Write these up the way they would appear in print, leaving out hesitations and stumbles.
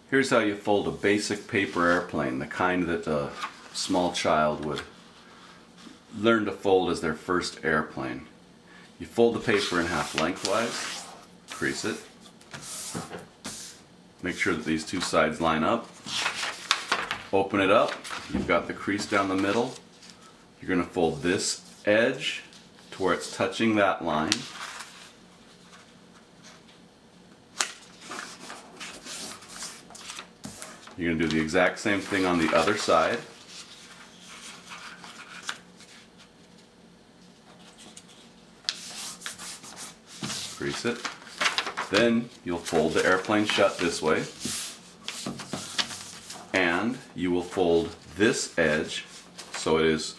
Here's how you fold a basic paper airplane, the kind that a small child would learn to fold as their first airplane. You fold the paper in half lengthwise, crease it, make sure that these two sides line up, open it up, you've got the crease down the middle. You're going to fold this edge to where it's touching that line. You're going to do the exact same thing on the other side. Crease it. Then you'll fold the airplane shut this way. And you will fold this edge so it is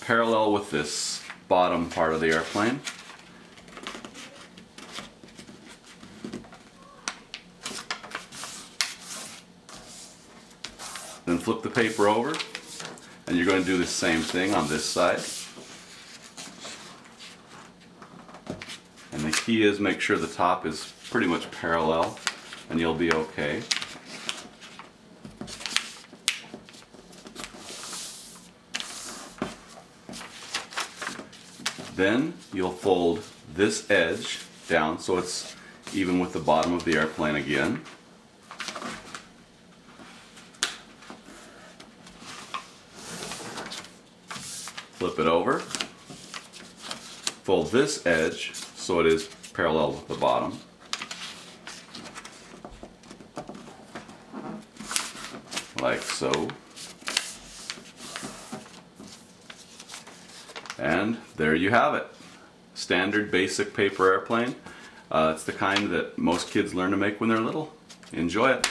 parallel with this bottom part of the airplane. Then flip the paper over, and you're going to do the same thing on this side. And the key is make sure the top is pretty much parallel, and you'll be okay. Then you'll fold this edge down so it's even with the bottom of the airplane again. Flip it over, fold this edge so it is parallel with the bottom. Like so. And there you have it. Standard basic paper airplane. It's the kind that most kids learn to make when they're little. Enjoy it.